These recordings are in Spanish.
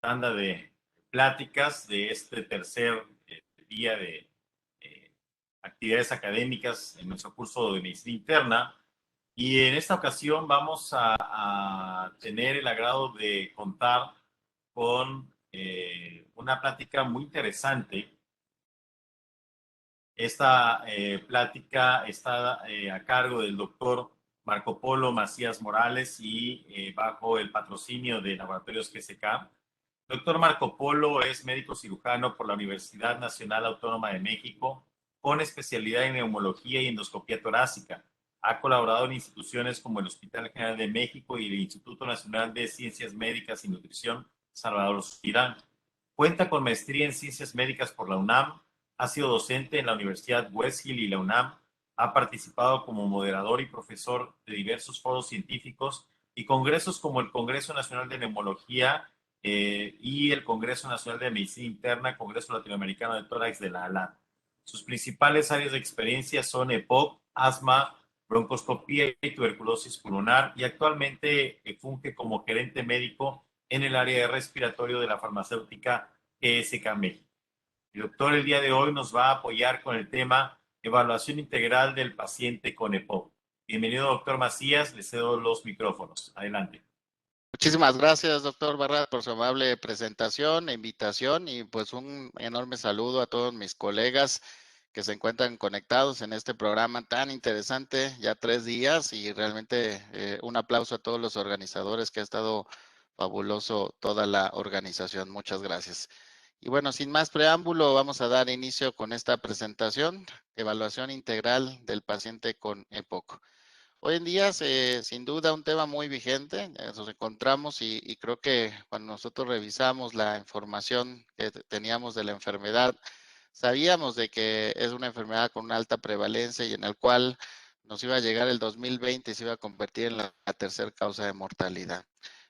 tanda de pláticas de este tercer día de eh, actividades académicas en nuestro curso de medicina interna. Y en esta ocasión vamos a tener el agrado de contar con una plática muy interesante. Esta plática está a cargo del doctor Marco Polo Macías Morales y bajo el patrocinio de Laboratorios GSK. Doctor Marco Polo es médico cirujano por la Universidad Nacional Autónoma de México con especialidad en neumología y endoscopía torácica. Ha colaborado en instituciones como el Hospital General de México y el Instituto Nacional de Ciencias Médicas y Nutrición Salvador Subirán. Cuenta con maestría en Ciencias Médicas por la UNAM. Ha sido docente en la Universidad West Hill y la UNAM. Ha participado como moderador y profesor de diversos foros científicos y congresos como el Congreso Nacional de Neumología y el Congreso Nacional de Medicina Interna, Congreso Latinoamericano de Tórax de la ALA. Sus principales áreas de experiencia son EPOC, asma, broncoscopía y tuberculosis pulmonar, y actualmente funge como gerente médico en el área de respiratorio de la farmacéutica GSK México. El doctor el día de hoy nos va a apoyar con el tema evaluación integral del paciente con EPOC. Bienvenido, doctor Macías, le cedo los micrófonos. Adelante. Muchísimas gracias, doctor Barra, por su amable presentación e invitación, y pues un enorme saludo a todos mis colegas que se encuentran conectados en este programa tan interesante, ya 3 días, y realmente un aplauso a todos los organizadores, que ha estado fabuloso toda la organización. Muchas gracias. Y bueno, sin más preámbulo, vamos a dar inicio con esta presentación, evaluación integral del paciente con EPOC. Hoy en día es sin duda un tema muy vigente. Nos encontramos y creo que cuando nosotros revisamos la información que teníamos de la enfermedad, sabíamos de que es una enfermedad con una alta prevalencia y en el cual nos iba a llegar el 2020 y se iba a convertir en la tercera causa de mortalidad.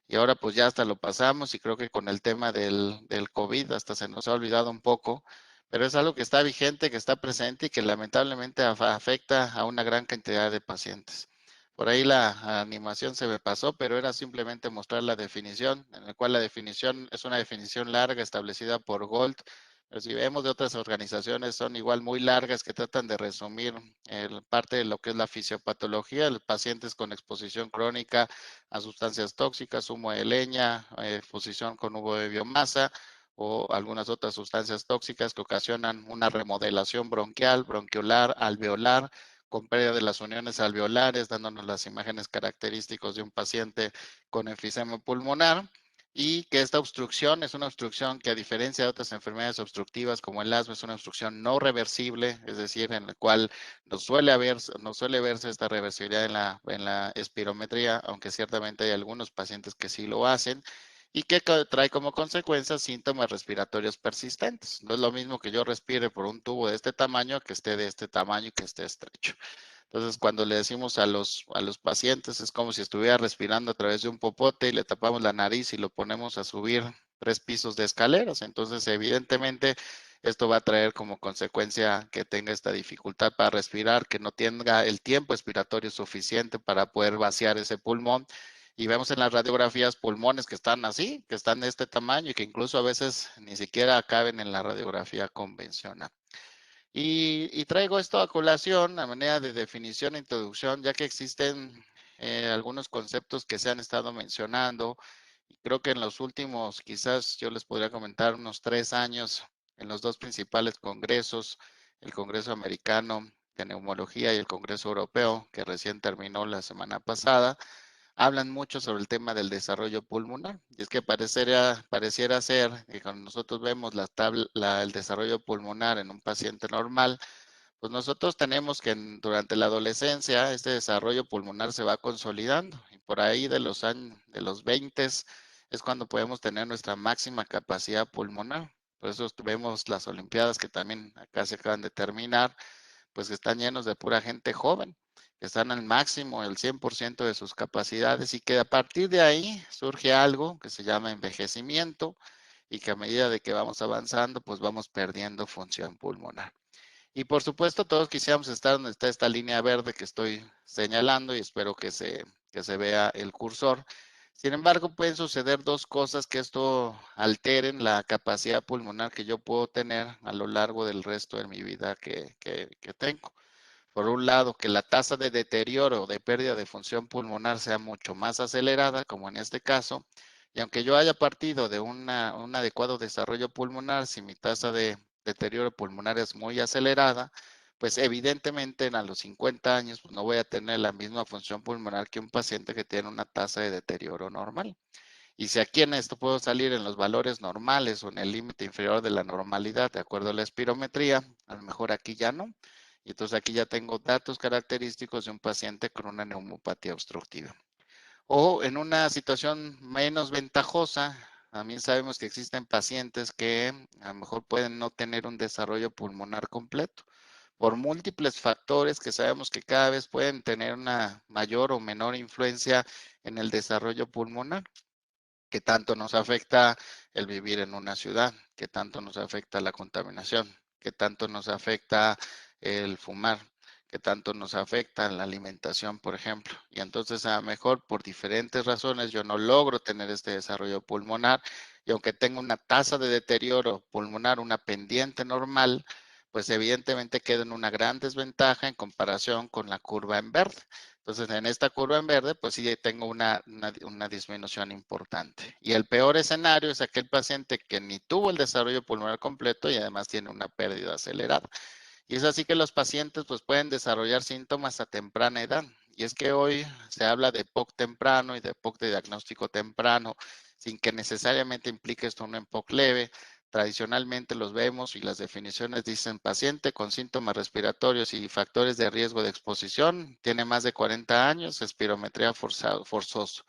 Y ahora pues ya hasta lo pasamos, y creo que con el tema del COVID hasta se nos ha olvidado un poco, pero es algo que está vigente, que está presente y que lamentablemente afecta a una gran cantidad de pacientes. Por ahí la animación se me pasó, pero era simplemente mostrar la definición, en la cual la definición es una definición larga establecida por Gold. Pero si vemos de otras organizaciones, son igual muy largas, que tratan de resumir parte de lo que es la fisiopatología de pacientes con exposición crónica a sustancias tóxicas, humo de leña, exposición con humo de biomasa o algunas otras sustancias tóxicas que ocasionan una remodelación bronquial, bronquiolar, alveolar, con pérdida de las uniones alveolares, dándonos las imágenes características de un paciente con enfisema pulmonar, y que esta obstrucción es una obstrucción que, a diferencia de otras enfermedades obstructivas como el asma, es una obstrucción no reversible, es decir, en la cual no suele verse esta reversibilidad en la espirometría, aunque ciertamente hay algunos pacientes que sí lo hacen, y que trae como consecuencia síntomas respiratorios persistentes. No es lo mismo que yo respire por un tubo de este tamaño que esté de este tamaño y que esté estrecho. Entonces, cuando le decimos a los pacientes, es como si estuviera respirando a través de un popote y le tapamos la nariz y lo ponemos a subir 3 pisos de escaleras. Entonces, evidentemente, esto va a traer como consecuencia que tenga esta dificultad para respirar, que no tenga el tiempo expiratorio suficiente para poder vaciar ese pulmón. Y vemos en las radiografías pulmones que están así, que están de este tamaño y que incluso a veces ni siquiera caben en la radiografía convencional. Y traigo esto a colación a manera de definición e introducción, ya que existen algunos conceptos que se han estado mencionando. Y creo que en los últimos, quizás yo les podría comentar, unos 3 años, en los dos principales congresos, el Congreso Americano de Neumología y el Congreso Europeo, que recién terminó la semana pasada, hablan mucho sobre el tema del desarrollo pulmonar. Y es que pareciera ser que cuando nosotros vemos el desarrollo pulmonar en un paciente normal, pues nosotros tenemos que durante la adolescencia este desarrollo pulmonar se va consolidando, y por ahí de los años de los 20 es cuando podemos tener nuestra máxima capacidad pulmonar. Por eso vemos las Olimpiadas, que también acá se acaban de terminar, pues están llenos de pura gente joven, que están al máximo, el 100% de sus capacidades, y que a partir de ahí surge algo que se llama envejecimiento, y que a medida de que vamos avanzando, pues vamos perdiendo función pulmonar. Y por supuesto, todos quisiéramos estar donde está esta línea verde que estoy señalando, y espero que se vea el cursor. Sin embargo, pueden suceder dos cosas que esto alteren la capacidad pulmonar que yo puedo tener a lo largo del resto de mi vida que tengo. Por un lado, que la tasa de deterioro o de pérdida de función pulmonar sea mucho más acelerada, como en este caso, y aunque yo haya partido de un adecuado desarrollo pulmonar, si mi tasa de deterioro pulmonar es muy acelerada, pues evidentemente a los 50 años pues no voy a tener la misma función pulmonar que un paciente que tiene una tasa de deterioro normal. Y si aquí en esto puedo salir en los valores normales o en el límite inferior de la normalidad, de acuerdo a la espirometría, a lo mejor aquí ya no. Y entonces aquí ya tengo datos característicos de un paciente con una neumopatía obstructiva. O en una situación menos ventajosa, también sabemos que existen pacientes que a lo mejor pueden no tener un desarrollo pulmonar completo por múltiples factores que sabemos que cada vez pueden tener una mayor o menor influencia en el desarrollo pulmonar. ¿Qué tanto nos afecta el vivir en una ciudad? ¿Qué tanto nos afecta la contaminación? ¿Qué tanto nos afecta el fumar? ¿Qué tanto nos afecta la alimentación, por ejemplo? Y entonces a lo mejor por diferentes razones yo no logro tener este desarrollo pulmonar y aunque tengo una tasa de deterioro pulmonar, una pendiente normal, pues evidentemente quedo en una gran desventaja en comparación con la curva en verde. Entonces, en esta curva en verde, pues sí tengo una disminución importante. Y el peor escenario es aquel paciente que ni tuvo el desarrollo pulmonar completo y además tiene una pérdida acelerada. Y es así que los pacientes pues pueden desarrollar síntomas a temprana edad. Y es que hoy se habla de POC temprano y de POC de diagnóstico temprano, sin que necesariamente implique esto un POC leve. Tradicionalmente los vemos y las definiciones dicen paciente con síntomas respiratorios y factores de riesgo de exposición, tiene más de 40 años, espirometría forzoso.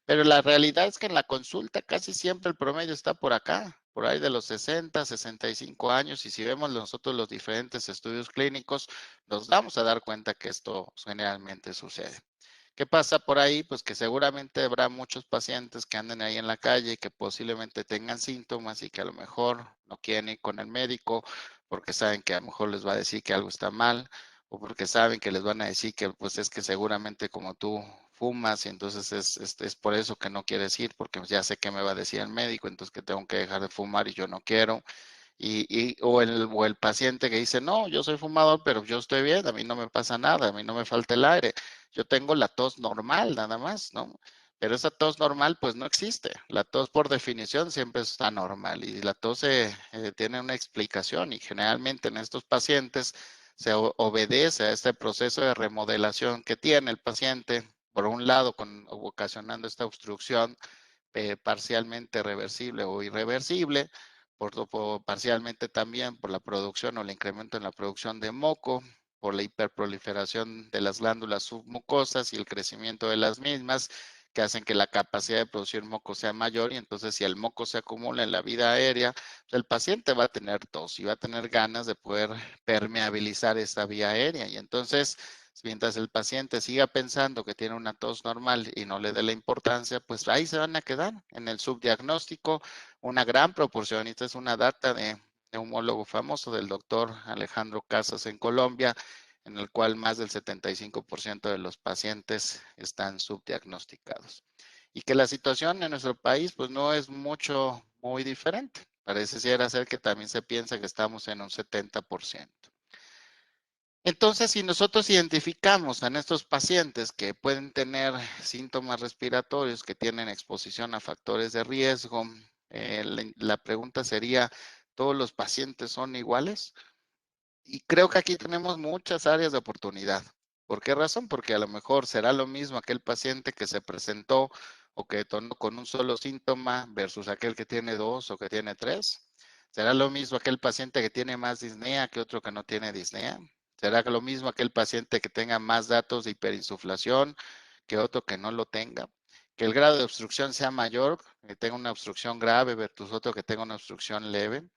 Pero la realidad es que en la consulta casi siempre el promedio está por acá, por ahí de los 60, 65 años, y si vemos nosotros los diferentes estudios clínicos, nos vamos a dar cuenta que esto generalmente sucede. ¿Qué pasa por ahí? Pues que seguramente habrá muchos pacientes que anden ahí en la calle y que posiblemente tengan síntomas y que a lo mejor no quieren ir con el médico porque saben que a lo mejor les va a decir que algo está mal o porque saben que les van a decir que pues es que seguramente como tú fumas y entonces es por eso que no quieres ir porque ya sé que me va a decir el médico, entonces que tengo que dejar de fumar y yo no quiero. O el paciente que dice, no, yo soy fumador, pero yo estoy bien, a mí no me pasa nada, a mí no me falta el aire, yo tengo la tos normal nada más, ¿no? Pero esa tos normal pues no existe. La tos por definición siempre está normal y la tos tiene una explicación y generalmente en estos pacientes se obedece a este proceso de remodelación que tiene el paciente, por un lado ocasionando esta obstrucción parcialmente reversible o irreversible, parcialmente también por la producción o el incremento en la producción de moco, por la hiperproliferación de las glándulas submucosas y el crecimiento de las mismas, que hacen que la capacidad de producir moco sea mayor y entonces si el moco se acumula en la vida aérea, pues el paciente va a tener tos y va a tener ganas de poder permeabilizar esta vía aérea y entonces mientras el paciente siga pensando que tiene una tos normal y no le dé la importancia, pues ahí se van a quedar en el subdiagnóstico una gran proporción. Y esta es una data de neumólogo famoso del doctor Alejandro Casas en Colombia, en el cual más del 75% de los pacientes están subdiagnosticados. Y que la situación en nuestro país pues no es muy diferente. Parece ser que también se piensa que estamos en un 70%. Entonces, si nosotros identificamos en estos pacientes que pueden tener síntomas respiratorios, que tienen exposición a factores de riesgo, la pregunta sería, ¿todos los pacientes son iguales? Y creo que aquí tenemos muchas áreas de oportunidad. ¿Por qué razón? Porque a lo mejor será lo mismo aquel paciente que se presentó o que detonó con un solo síntoma versus aquel que tiene dos o que tiene tres. ¿Será lo mismo aquel paciente que tiene más disnea que otro que no tiene disnea? ¿Será lo mismo aquel paciente que tenga más datos de hiperinsuflación que otro que no lo tenga? Que el grado de obstrucción sea mayor, que tenga una obstrucción grave versus otro que tenga una obstrucción leve.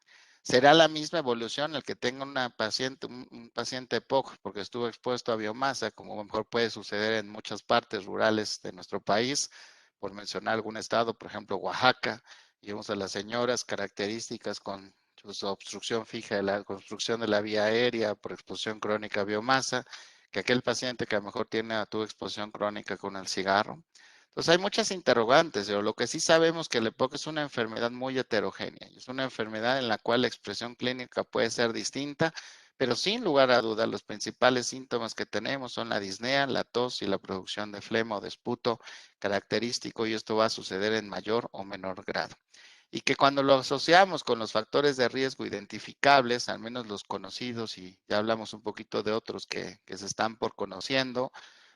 ¿Será la misma evolución el que tenga un paciente POC porque estuvo expuesto a biomasa, como a lo mejor puede suceder en muchas partes rurales de nuestro país? Por mencionar algún estado, por ejemplo, Oaxaca, y vemos a las señoras características con su obstrucción fija de la construcción de la vía aérea por exposición crónica a biomasa, que aquel paciente que a lo mejor tuvo exposición crónica con el cigarro. Entonces hay muchas interrogantes, pero lo que sí sabemos que el EPOC es una enfermedad muy heterogénea. Es una enfermedad en la cual la expresión clínica puede ser distinta, pero sin lugar a dudas los principales síntomas que tenemos son la disnea, la tos y la producción de flema o de esputo característico, y esto va a suceder en mayor o menor grado. Y que cuando lo asociamos con los factores de riesgo identificables, al menos los conocidos, y ya hablamos un poquito de otros que se están por conociendo,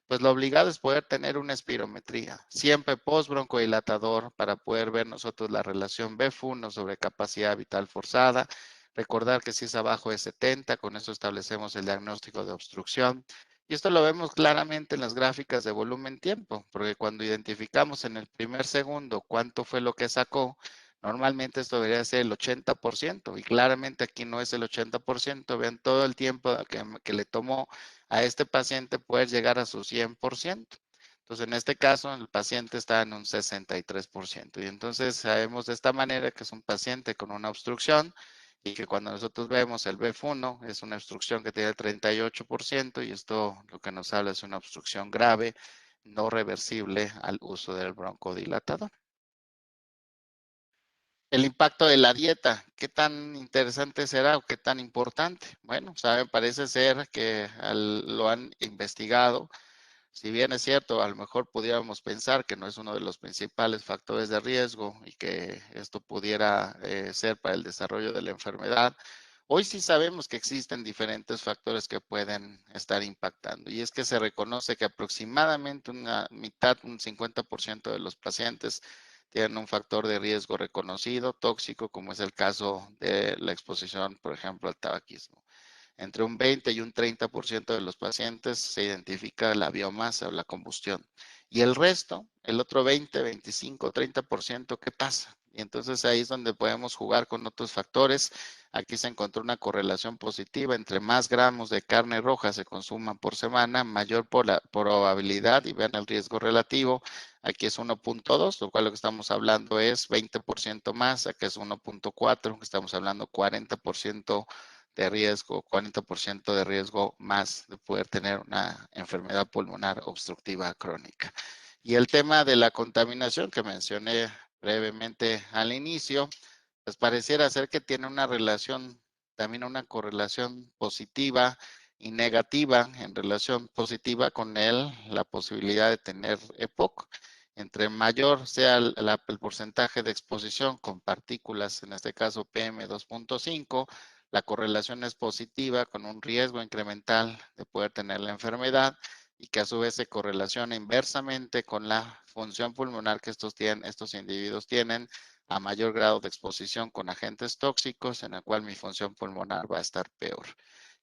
pues lo obligado es poder tener una espirometría, siempre post-broncodilatador, para poder ver nosotros la relación BF1 sobre capacidad vital forzada. Recordar que si es abajo de 70, con eso establecemos el diagnóstico de obstrucción. Y esto lo vemos claramente en las gráficas de volumen-tiempo, porque cuando identificamos en el primer segundo cuánto fue lo que sacó, normalmente esto debería ser el 80%, y claramente aquí no es el 80%. Vean todo el tiempo que le tomó a este paciente poder llegar a su 100%. Entonces, en este caso, el paciente está en un 63%. Y entonces sabemos de esta manera que es un paciente con una obstrucción, y que cuando nosotros vemos el BF1 es una obstrucción que tiene el 38%, y esto lo que nos habla es una obstrucción grave, no reversible al uso del broncodilatador. El impacto de la dieta, ¿qué tan interesante será o qué tan importante? Bueno, parece ser que lo han investigado. Si bien es cierto, a lo mejor pudiéramos pensar que no es uno de los principales factores de riesgo y que esto pudiera ser para el desarrollo de la enfermedad, hoy sí sabemos que existen diferentes factores que pueden estar impactando. Y es que se reconoce que aproximadamente una mitad, un 50% de los pacientes tienen un factor de riesgo reconocido tóxico, como es el caso de la exposición, por ejemplo, al tabaquismo. Entre un 20 y un 30% de los pacientes se identifica la biomasa o la combustión. Y el resto, el otro 20, 25, 30%, ¿qué pasa? Y entonces ahí es donde podemos jugar con otros factores. Aquí se encontró una correlación positiva: entre más gramos de carne roja se consuman por semana, mayor por la probabilidad, y vean el riesgo relativo. Aquí es 1.2, lo cual lo que estamos hablando es 20% más. Aquí es 1.4, estamos hablando 40% de riesgo, 40% de riesgo más de poder tener una enfermedad pulmonar obstructiva crónica. Y el tema de la contaminación que mencioné brevemente al inicio, pues pareciera ser que tiene una relación, también una correlación positiva y negativa. En relación positiva con la posibilidad de tener EPOC. Entre mayor sea el porcentaje de exposición con partículas, en este caso PM2.5, la correlación es positiva, con un riesgo incremental de poder tener la enfermedad, y que a su vez se correlaciona inversamente con la función pulmonar que estos individuos tienen a mayor grado de exposición con agentes tóxicos, en el cual mi función pulmonar va a estar peor.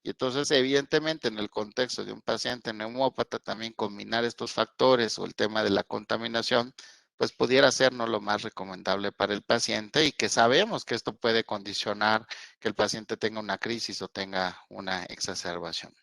Y entonces, evidentemente, en el contexto de un paciente neumópata, también combinar estos factores o el tema de la contaminación, pues pudiera ser no lo más recomendable para el paciente, y que sabemos que esto puede condicionar que el paciente tenga una crisis o tenga una exacerbación.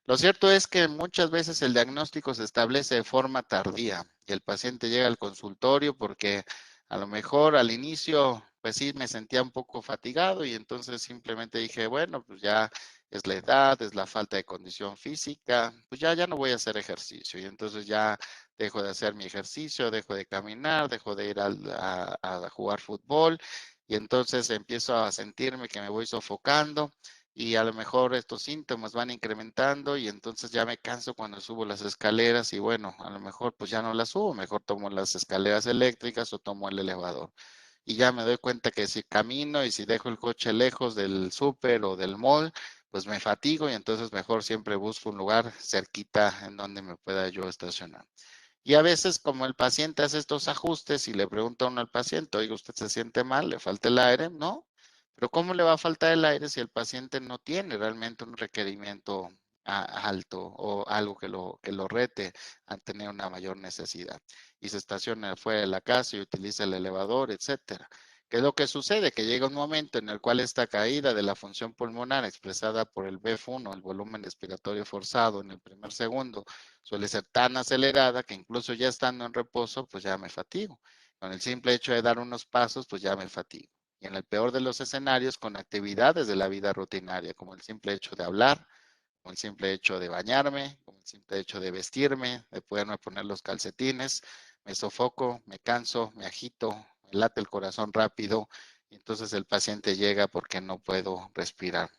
Lo cierto es que muchas veces el diagnóstico se establece de forma tardía, y el paciente llega al consultorio porque a lo mejor al inicio, pues sí, me sentía un poco fatigado, y entonces simplemente dije, bueno, pues ya es la edad, es la falta de condición física, pues ya no voy a hacer ejercicio, y entonces ya dejo de hacer mi ejercicio, dejo de caminar, dejo de ir a jugar fútbol, y entonces empiezo a sentirme que me voy sofocando, y a lo mejor estos síntomas van incrementando, y entonces ya me canso cuando subo las escaleras, y bueno, a lo mejor pues ya no las subo, mejor tomo las escaleras eléctricas o tomo el elevador. Y ya me doy cuenta que si camino y si dejo el coche lejos del súper o del mall, pues me fatigo, y entonces mejor siempre busco un lugar cerquita en donde me pueda yo estacionar. Y a veces, como el paciente hace estos ajustes y le pregunta a uno al paciente, oiga, ¿usted se siente mal? ¿Le falta el aire? No. Pero ¿cómo le va a faltar el aire si el paciente no tiene realmente un requerimiento alto o algo que lo rete a tener una mayor necesidad? Y se estaciona fuera de la casa y utiliza el elevador, etcétera. ¿Qué es lo que sucede? Que llega un momento en el cual esta caída de la función pulmonar expresada por el BF1, el volumen respiratorio forzado, en el primer segundo, suele ser tan acelerada que incluso ya estando en reposo, pues ya me fatigo. Con el simple hecho de dar unos pasos, pues ya me fatigo. Y en el peor de los escenarios, con actividades de la vida rutinaria, como el simple hecho de hablar, como el simple hecho de bañarme, como el simple hecho de vestirme, de poderme poner los calcetines, me sofoco, me canso, me agito, me late el corazón rápido, y entonces el paciente llega porque no puedo respirar.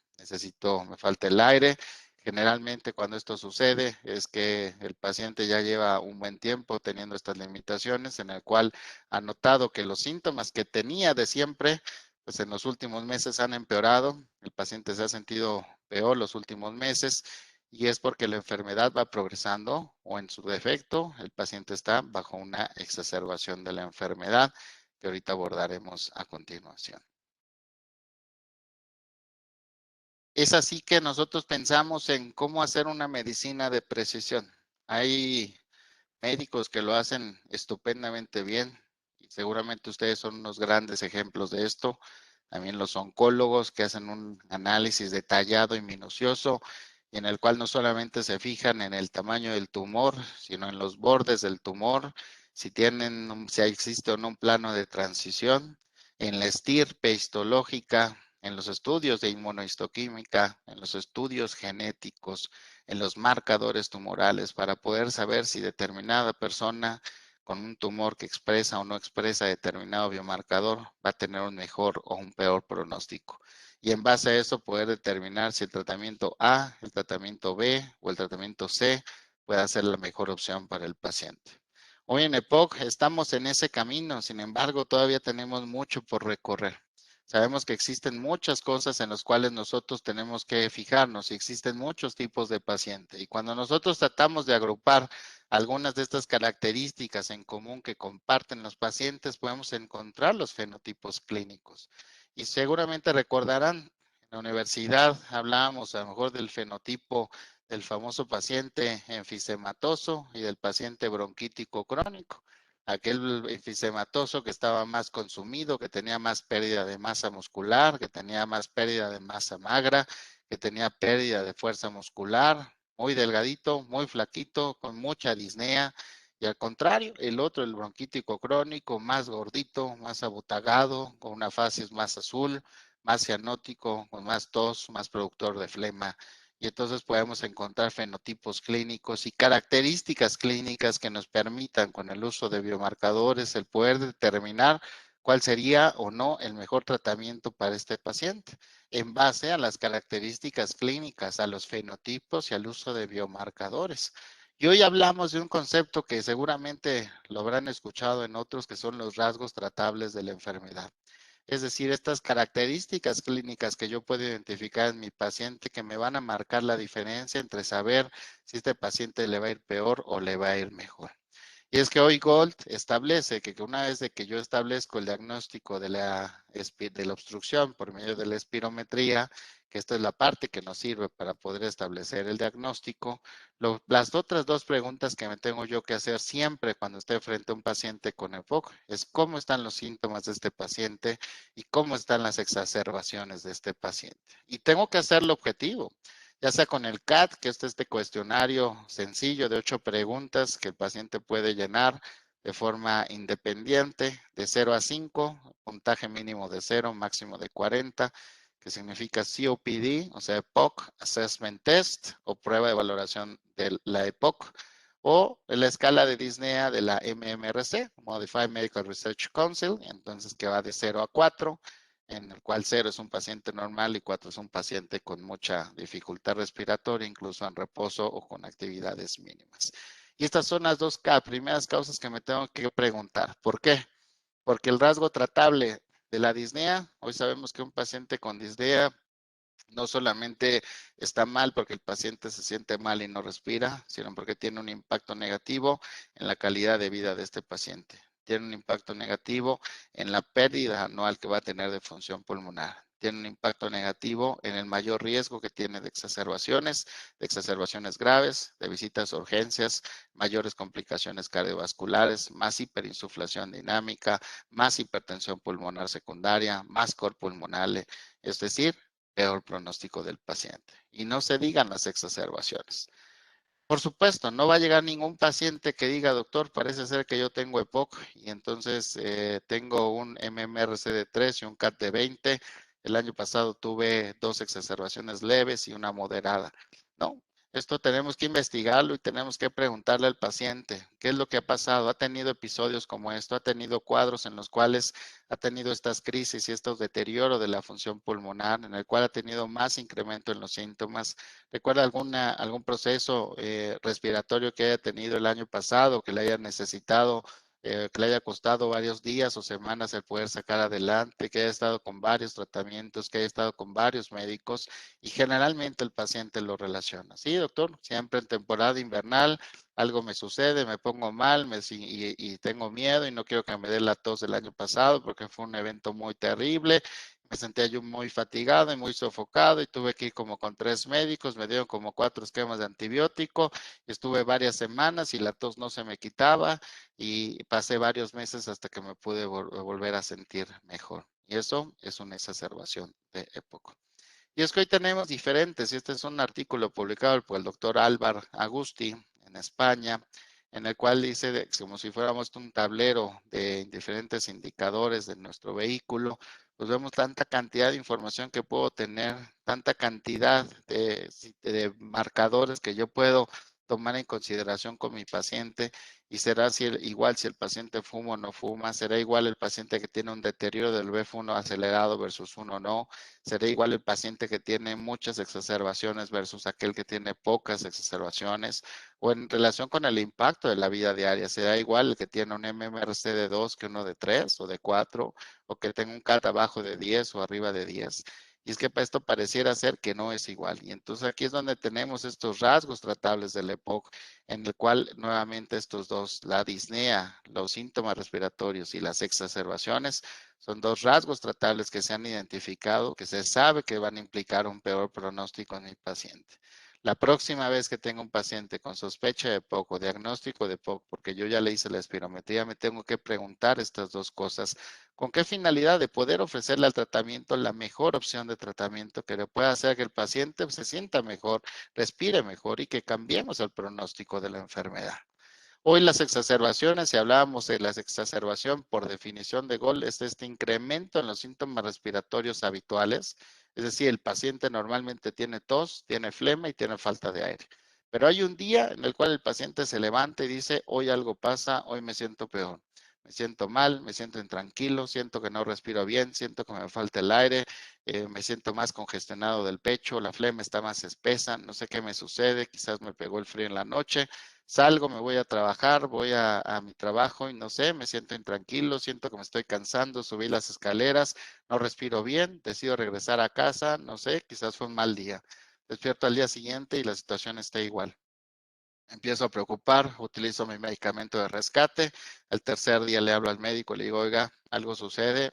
Me falta el aire. Generalmente cuando esto sucede es que el paciente ya lleva un buen tiempo teniendo estas limitaciones, en el cual ha notado que los síntomas que tenía de siempre, pues en los últimos meses han empeorado. El paciente se ha sentido peor los últimos meses y es porque la enfermedad va progresando o en su defecto el paciente está bajo una exacerbación de la enfermedad que ahorita abordaremos a continuación. Es así que nosotros pensamos en cómo hacer una medicina de precisión. Hay médicos que lo hacen estupendamente bien y seguramente ustedes son unos grandes ejemplos de esto. También los oncólogos que hacen un análisis detallado y minucioso y en el cual no solamente se fijan en el tamaño del tumor, sino en los bordes del tumor, si existe o no un plano de transición, en la estirpe histológica, en los estudios de inmunohistoquímica, en los estudios genéticos, en los marcadores tumorales para poder saber si determinada persona con un tumor que expresa o no expresa determinado biomarcador va a tener un mejor o un peor pronóstico. Y en base a eso poder determinar si el tratamiento A, el tratamiento B o el tratamiento C puede ser la mejor opción para el paciente. Hoy en EPOC estamos en ese camino, sin embargo, todavía tenemos mucho por recorrer. Sabemos que existen muchas cosas en las cuales nosotros tenemos que fijarnos y existen muchos tipos de paciente. Y cuando nosotros tratamos de agrupar algunas de estas características en común que comparten los pacientes, podemos encontrar los fenotipos clínicos. Y seguramente recordarán, en la universidad hablábamos a lo mejor del fenotipo del famoso paciente enfisematoso y del paciente bronquítico crónico. Aquel enfisematoso que estaba más consumido, que tenía más pérdida de masa muscular, que tenía más pérdida de masa magra, que tenía pérdida de fuerza muscular, muy delgadito, muy flaquito, con mucha disnea. Y al contrario, el otro, el bronquítico crónico, más gordito, más abotagado, con una facies más azul, más cianótico, con más tos, más productor de flema. Y entonces podemos encontrar fenotipos clínicos y características clínicas que nos permitan, con el uso de biomarcadores, el poder determinar cuál sería o no el mejor tratamiento para este paciente, en base a las características clínicas, a los fenotipos y al uso de biomarcadores. Y hoy hablamos de un concepto que seguramente lo habrán escuchado en otros, que son los rasgos tratables de la enfermedad. Es decir, estas características clínicas que yo puedo identificar en mi paciente que me van a marcar la diferencia entre saber si este paciente le va a ir peor o le va a ir mejor. Y es que hoy Gold establece que una vez de que yo establezco el diagnóstico de la obstrucción por medio de la espirometría, que esta es la parte que nos sirve para poder establecer el diagnóstico, las otras dos preguntas que me tengo yo que hacer siempre cuando esté frente a un paciente con EPOC es cómo están los síntomas de este paciente y cómo están las exacerbaciones de este paciente. Y tengo que hacerlo objetivo, ya sea con el CAT, que es este cuestionario sencillo de 8 preguntas que el paciente puede llenar de forma independiente, de 0 a 5, puntaje mínimo de 0, máximo de 40, que significa COPD, o sea, EPOC Assessment Test, o prueba de valoración de la EPOC, o la escala de disnea de la MMRC, Modified Medical Research Council, entonces que va de 0 a 4, en el cual 0 es un paciente normal y 4 es un paciente con mucha dificultad respiratoria, incluso en reposo o con actividades mínimas. Y estas son las dos primeras causas que me tengo que preguntar. ¿Por qué? Porque el rasgo tratable de la disnea, hoy sabemos que un paciente con disnea no solamente está mal porque el paciente se siente mal y no respira, sino porque tiene un impacto negativo en la calidad de vida de este paciente. Tiene un impacto negativo en la pérdida anual que va a tener de función pulmonar. Tiene un impacto negativo en el mayor riesgo que tiene de exacerbaciones graves, de visitas a urgencias, mayores complicaciones cardiovasculares, más hiperinsuflación dinámica, más hipertensión pulmonar secundaria, más cor pulmonale, es decir, peor pronóstico del paciente. Y no se digan las exacerbaciones. Por supuesto, no va a llegar ningún paciente que diga, doctor, parece ser que yo tengo EPOC y entonces tengo un MMRC de 3 y un CAT de 20. El año pasado tuve 2 exacerbaciones leves y una moderada. No, Esto tenemos que investigarlo y tenemos que preguntarle al paciente qué es lo que ha pasado. ¿Ha tenido episodios como esto? ¿Ha tenido cuadros en los cuales ha tenido estas crisis y estos deterioro de la función pulmonar, en el cual ha tenido más incremento en los síntomas? ¿Recuerda algún proceso respiratorio que haya tenido el año pasado, que le haya necesitado, que le haya costado varios días o semanas el poder sacar adelante, que haya estado con varios tratamientos, que haya estado con varios médicos? Y generalmente el paciente lo relaciona. Sí, doctor, siempre en temporada invernal algo me sucede, me pongo mal y tengo miedo y no quiero que me dé la tos del año pasado porque fue un evento muy terrible. Me sentía yo muy fatigado y muy sofocado y tuve que ir como con 3 médicos, me dieron como 4 esquemas de antibiótico, estuve varias semanas y la tos no se me quitaba y pasé varios meses hasta que me pude volver a sentir mejor. Y eso es una exacerbación de época. Y es que hoy tenemos diferentes, y este es un artículo publicado por el doctor Álvar Agusti en España, en el cual dice como si fuéramos un tablero de diferentes indicadores de nuestro vehículo, pues vemos tanta cantidad de información que puedo tener, tanta cantidad de marcadores que yo puedo tomar en consideración con mi paciente, y será igual si el paciente fuma o no fuma, será igual el paciente que tiene un deterioro del BF1 acelerado versus uno no, será igual el paciente que tiene muchas exacerbaciones versus aquel que tiene pocas exacerbaciones, o en relación con el impacto de la vida diaria, será igual el que tiene un MMRC de 2 que uno de 3 o de 4, o que tenga un CAT abajo de 10 o arriba de 10. Y es que esto pareciera ser que no es igual. Y entonces aquí es donde tenemos estos rasgos tratables del EPOC, en el cual nuevamente estos dos, la disnea, los síntomas respiratorios y las exacerbaciones, son dos rasgos tratables que se han identificado, que se sabe que van a implicar un peor pronóstico en el paciente. La próxima vez que tenga un paciente con sospecha de POC o diagnóstico de POC, porque yo ya le hice la espirometría, me tengo que preguntar estas dos cosas. ¿Con qué finalidad? De poder ofrecerle al tratamiento la mejor opción de tratamiento que le pueda hacer que el paciente se sienta mejor, respire mejor y que cambiemos el pronóstico de la enfermedad. Hoy las exacerbaciones, si hablábamos de la exacerbación por definición de Gold, es este incremento en los síntomas respiratorios habituales, es decir, el paciente normalmente tiene tos, tiene flema y tiene falta de aire. Pero hay un día en el cual el paciente se levanta y dice, hoy algo pasa, hoy me siento peor. Me siento mal, me siento intranquilo, siento que no respiro bien, siento que me falta el aire, me siento más congestionado del pecho, la flema está más espesa, no sé qué me sucede, quizás me pegó el frío en la noche. Salgo, me voy a trabajar, voy a mi trabajo y no sé, me siento intranquilo, siento que me estoy cansando, subí las escaleras, no respiro bien, decido regresar a casa, no sé, quizás fue un mal día. Despierto al día siguiente y la situación está igual. Empiezo a preocupar, utilizo mi medicamento de rescate. El tercer día le hablo al médico, le digo, oiga, algo sucede,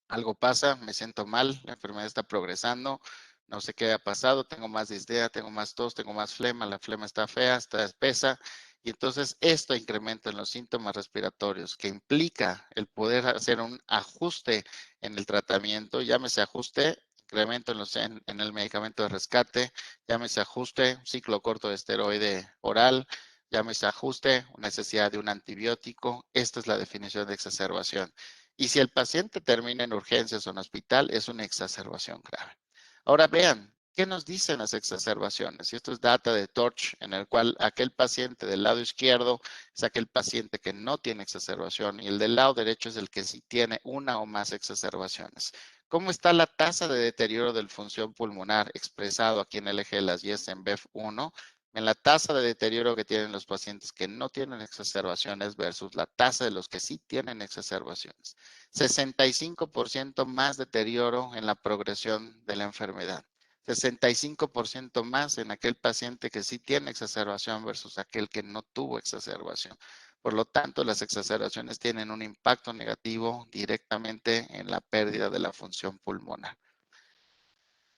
algo pasa, me siento mal, la enfermedad está progresando, no sé qué ha pasado, tengo más disnea, tengo más tos, tengo más flema, la flema está fea, está espesa, y entonces esto incrementa en los síntomas respiratorios, que implica el poder hacer un ajuste en el tratamiento, llámese ajuste, incremento en el medicamento de rescate, llámese ajuste, ciclo corto de esteroide oral, llámese ajuste, necesidad de un antibiótico. Esta es la definición de exacerbación. Y si el paciente termina en urgencias o en hospital, es una exacerbación grave. Ahora vean, ¿qué nos dicen las exacerbaciones? Y esto es data de Torch, en el cual aquel paciente del lado izquierdo es aquel paciente que no tiene exacerbación y el del lado derecho es el que sí tiene una o más exacerbaciones. ¿Cómo está la tasa de deterioro de la función pulmonar expresado aquí en el eje de las Y en BEF1? En la tasa de deterioro que tienen los pacientes que no tienen exacerbaciones versus la tasa de los que sí tienen exacerbaciones. 65% más deterioro en la progresión de la enfermedad. 65% más en aquel paciente que sí tiene exacerbación versus aquel que no tuvo exacerbación. Por lo tanto, las exacerbaciones tienen un impacto negativo directamente en la pérdida de la función pulmonar.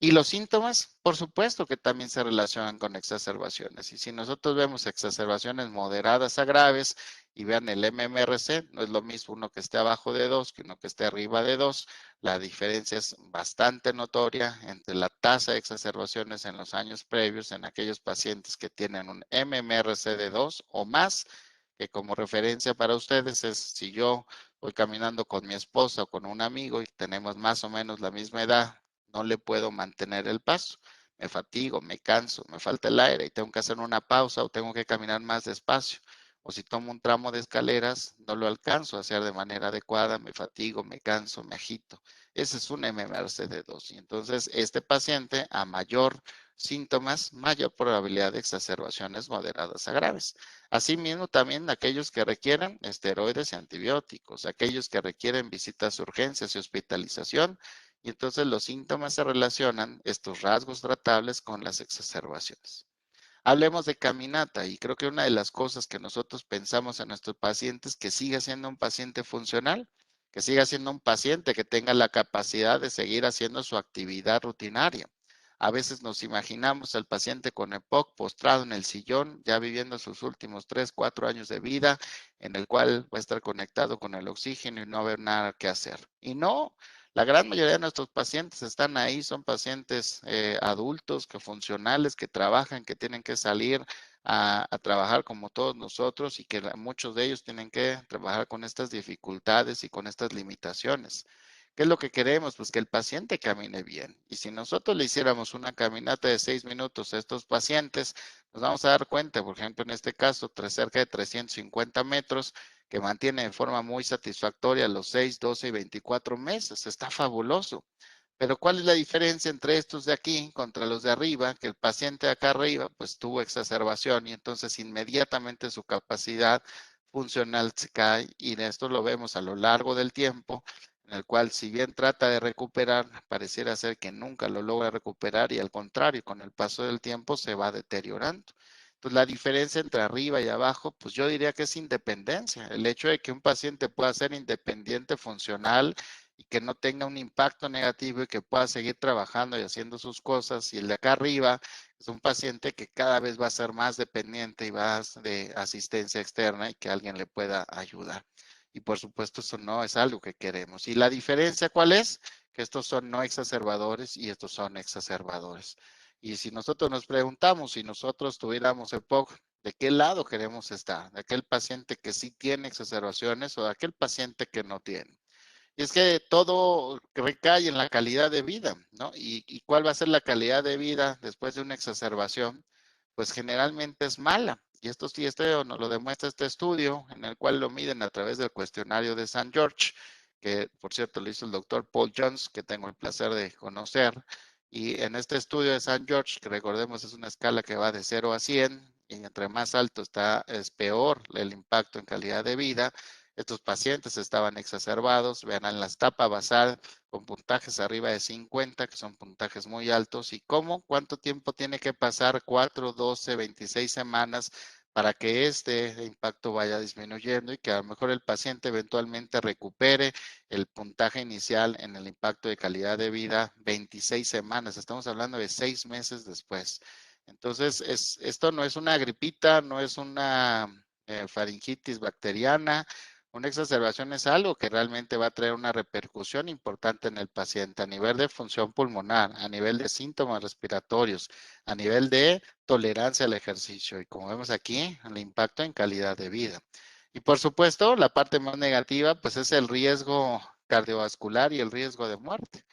Y los síntomas, por supuesto que también se relacionan con exacerbaciones. Y si nosotros vemos exacerbaciones moderadas a graves y vean el MMRC, no es lo mismo uno que esté abajo de 2 que uno que esté arriba de 2. La diferencia es bastante notoria entre la tasa de exacerbaciones en los años previos en aquellos pacientes que tienen un MMRC de 2 o más, que como referencia para ustedes es si yo voy caminando con mi esposa o con un amigo y tenemos más o menos la misma edad, no le puedo mantener el paso. me fatigo, me canso, me falta el aire y tengo que hacer una pausa o tengo que caminar más despacio. O si tomo un tramo de escaleras, no lo alcanzo a hacer de manera adecuada, me fatigo, me canso, me agito. Ese es un MMRCD2. Y entonces, este paciente, a mayor síntomas, mayor probabilidad de exacerbaciones moderadas a graves. Asimismo, también aquellos que requieren esteroides y antibióticos, aquellos que requieren visitas, urgencias y hospitalización, y entonces los síntomas se relacionan, estos rasgos tratables, con las exacerbaciones. Hablemos de caminata y creo que una de las cosas que nosotros pensamos en nuestros pacientes, que siga siendo un paciente funcional, que siga siendo un paciente que tenga la capacidad de seguir haciendo su actividad rutinaria. A veces nos imaginamos al paciente con EPOC postrado en el sillón, ya viviendo sus últimos 3, 4 años de vida, en el cual va a estar conectado con el oxígeno y no va a haber nada que hacer. Y no, la gran mayoría de nuestros pacientes están ahí, son pacientes adultos, que funcionales, que trabajan, que tienen que salir a trabajar como todos nosotros y que muchos de ellos tienen que trabajar con estas dificultades y con estas limitaciones. ¿Qué es lo que queremos? Pues que el paciente camine bien. Y si nosotros le hiciéramos una caminata de 6 minutos a estos pacientes, nos vamos a dar cuenta, por ejemplo, en este caso, cerca de 350 metros, que mantiene de forma muy satisfactoria los 6, 12 y 24 meses. Está fabuloso. Pero ¿cuál es la diferencia entre estos de aquí contra los de arriba? Que el paciente de acá arriba pues tuvo exacerbación y entonces inmediatamente su capacidad funcional se cae, y esto lo vemos a lo largo del tiempo, en el cual si bien trata de recuperar, pareciera ser que nunca lo logra recuperar y al contrario, con el paso del tiempo se va deteriorando. Entonces, la diferencia entre arriba y abajo, pues yo diría que es independencia. El hecho de que un paciente pueda ser independiente, funcional, y que no tenga un impacto negativo y que pueda seguir trabajando y haciendo sus cosas. Y el de acá arriba es un paciente que cada vez va a ser más dependiente y va de asistencia externa y que alguien le pueda ayudar. Y por supuesto, eso no es algo que queremos. ¿Y la diferencia cuál es? Que estos son no exacerbadores y estos son exacerbadores. Y si nosotros nos preguntamos, si nosotros tuviéramos EPOC, ¿de qué lado queremos estar? ¿De aquel paciente que sí tiene exacerbaciones o de aquel paciente que no tiene? Y es que todo recae en la calidad de vida, ¿no? ¿Y cuál va a ser la calidad de vida después de una exacerbación? Pues generalmente es mala. Y esto sí, esto nos lo demuestra este estudio, en el cual lo miden a través del cuestionario de St. George, que por cierto lo hizo el doctor Paul Jones, que tengo el placer de conocer. Y en este estudio de St. George, que recordemos es una escala que va de 0 a 100, y entre más alto está, es peor el impacto en calidad de vida. Estos pacientes estaban exacerbados, vean en la etapa basal con puntajes arriba de 50, que son puntajes muy altos. ¿Y cómo? ¿Cuánto tiempo tiene que pasar? 4, 12, 26 semanas para que este impacto vaya disminuyendo y que a lo mejor el paciente eventualmente recupere el puntaje inicial en el impacto de calidad de vida 26 semanas. Estamos hablando de 6 meses después. Entonces, esto no es una gripita, no es una faringitis bacteriana. Una exacerbación es algo que realmente va a traer una repercusión importante en el paciente a nivel de función pulmonar, a nivel de síntomas respiratorios, a nivel de tolerancia al ejercicio y, como vemos aquí, el impacto en calidad de vida. Y por supuesto, la parte más negativa pues es el riesgo cardiovascular y el riesgo de muerte.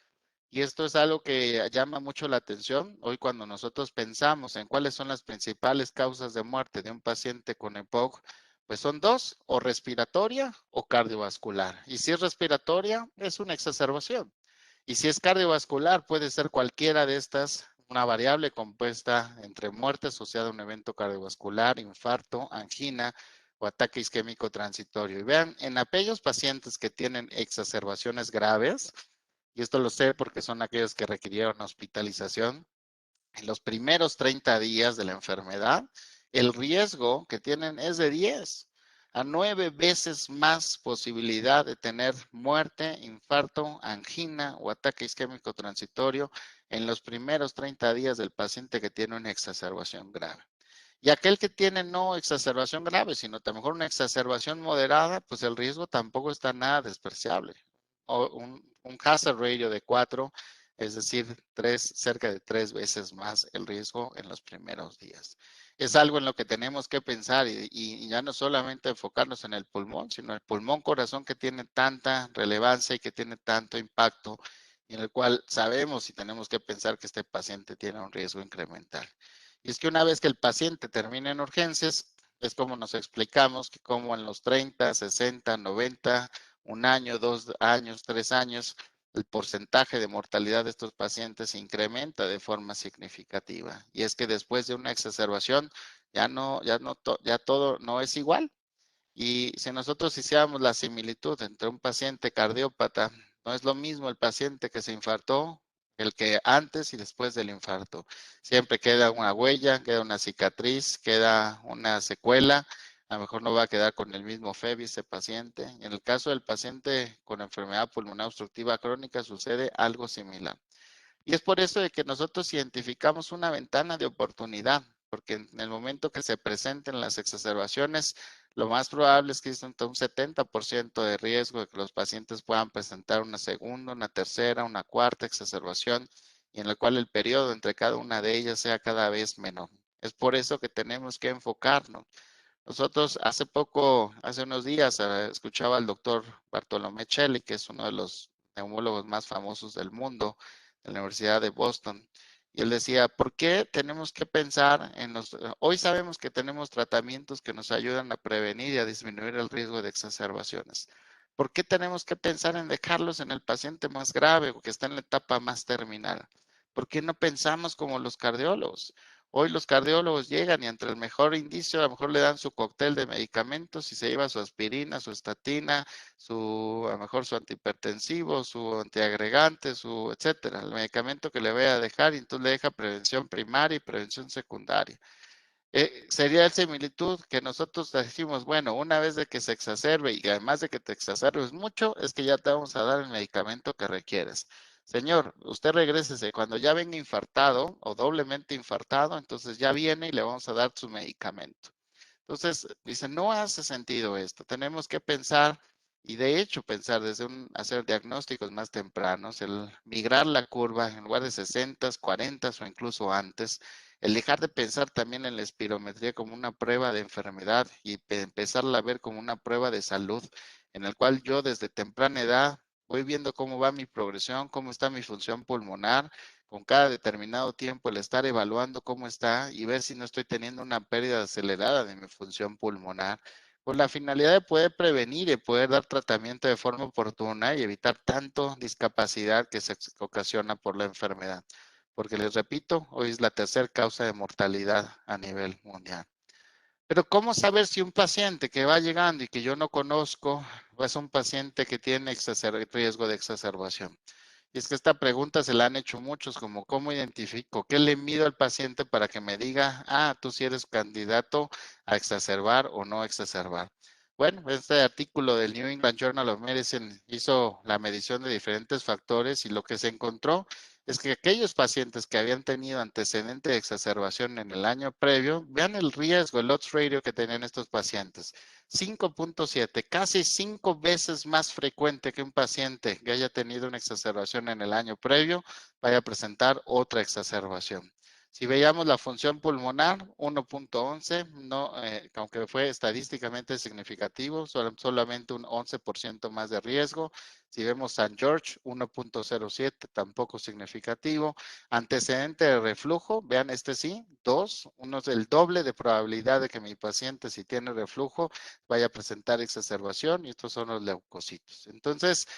Y esto es algo que llama mucho la atención hoy cuando nosotros pensamos en cuáles son las principales causas de muerte de un paciente con EPOC. Pues son dos, o respiratoria o cardiovascular. Y si es respiratoria, es una exacerbación. Y si es cardiovascular, puede ser cualquiera de estas, una variable compuesta entre muerte asociada a un evento cardiovascular, infarto, angina o ataque isquémico transitorio. Y vean, en aquellos pacientes que tienen exacerbaciones graves, y esto lo sé porque son aquellos que requirieron hospitalización, en los primeros 30 días de la enfermedad, el riesgo que tienen es de 10 a 9 veces más posibilidad de tener muerte, infarto, angina o ataque isquémico transitorio en los primeros 30 días del paciente que tiene una exacerbación grave. Y aquel que tiene no exacerbación grave, sino a lo mejor una exacerbación moderada, pues el riesgo tampoco está nada despreciable. O un hazard ratio de 4, es decir, cerca de 3 veces más el riesgo en los primeros días. Es algo en lo que tenemos que pensar y ya no solamente enfocarnos en el pulmón, sino el pulmón corazón, que tiene tanta relevancia y que tiene tanto impacto y en el cual sabemos y tenemos que pensar que este paciente tiene un riesgo incremental. Y es que una vez que el paciente termina en urgencias, es como nos explicamos que como en los 30, 60, 90, un año, 2 años, 3 años, el porcentaje de mortalidad de estos pacientes incrementa de forma significativa. Y es que después de una exacerbación, ya todo no es igual. Y si nosotros hiciéramos la similitud entre un paciente cardiópata, no es lo mismo el paciente que se infartó, el que antes y después del infarto. Siempre queda una huella, queda una cicatriz, queda una secuela. A lo mejor no va a quedar con el mismo FEBI ese paciente. En el caso del paciente con enfermedad pulmonar obstructiva crónica sucede algo similar. Y es por eso de que nosotros identificamos una ventana de oportunidad, porque en el momento que se presenten las exacerbaciones, lo más probable es que exista un 70% de riesgo de que los pacientes puedan presentar una segunda, una tercera, una cuarta exacerbación, y en la cual el periodo entre cada una de ellas sea cada vez menor. Es por eso que tenemos que enfocarnos. Nosotros hace unos días, escuchaba al doctor Bartolomé Celli, que es uno de los neumólogos más famosos del mundo, de la Universidad de Boston, y él decía, ¿por qué tenemos que pensar en hoy sabemos que tenemos tratamientos que nos ayudan a prevenir y a disminuir el riesgo de exacerbaciones? ¿Por qué tenemos que pensar en dejarlos en el paciente más grave o que está en la etapa más terminal? ¿Por qué no pensamos como los cardiólogos? Hoy los cardiólogos llegan y entre el mejor indicio, a lo mejor le dan su cóctel de medicamentos y se lleva su aspirina, su estatina, a lo mejor su antihipertensivo, su antiagregante, su etcétera, el medicamento que le vaya a dejar y entonces le deja prevención primaria y prevención secundaria. Sería el similitud que nosotros decimos, bueno, una vez de que se exacerbe y además de que te exacerbes mucho, es que ya te vamos a dar el medicamento que requieres. Señor, usted regrésese cuando ya venga infartado o doblemente infartado, entonces ya viene y le vamos a dar su medicamento. Entonces, dice, no hace sentido esto. Tenemos que pensar y de hecho pensar hacer diagnósticos más tempranos, el migrar la curva en lugar de 60, 40 o incluso antes, el dejar de pensar también en la espirometría como una prueba de enfermedad y empezarla a ver como una prueba de salud, en el cual yo desde temprana edad voy viendo cómo va mi progresión, cómo está mi función pulmonar, con cada determinado tiempo el estar evaluando cómo está y ver si no estoy teniendo una pérdida acelerada de mi función pulmonar, con la finalidad de poder prevenir y poder dar tratamiento de forma oportuna y evitar tanto discapacidad que se ocasiona por la enfermedad. Porque les repito, hoy es la tercera causa de mortalidad a nivel mundial. Pero ¿cómo saber si un paciente que va llegando y que yo no conozco es un paciente que tiene riesgo de exacerbación? Y es que esta pregunta se la han hecho muchos, como ¿cómo identifico? ¿Qué le mido al paciente para que me diga, tú sí eres candidato a exacerbar o no exacerbar? Bueno, este artículo del New England Journal of Medicine hizo la medición de diferentes factores y lo que se encontró es que aquellos pacientes que habían tenido antecedente de exacerbación en el año previo, vean el riesgo, el odds ratio que tenían estos pacientes. 5.7, casi 5 veces más frecuente que un paciente que haya tenido una exacerbación en el año previo vaya a presentar otra exacerbación. Si veíamos la función pulmonar, 1.11, no, aunque fue estadísticamente significativo, solamente un 11% más de riesgo. Si vemos San George, 1.07, tampoco significativo. Antecedente de reflujo, vean este sí, 2, uno es el doble de probabilidad de que mi paciente, si tiene reflujo, vaya a presentar exacerbación y estos son los leucocitos. Entonces,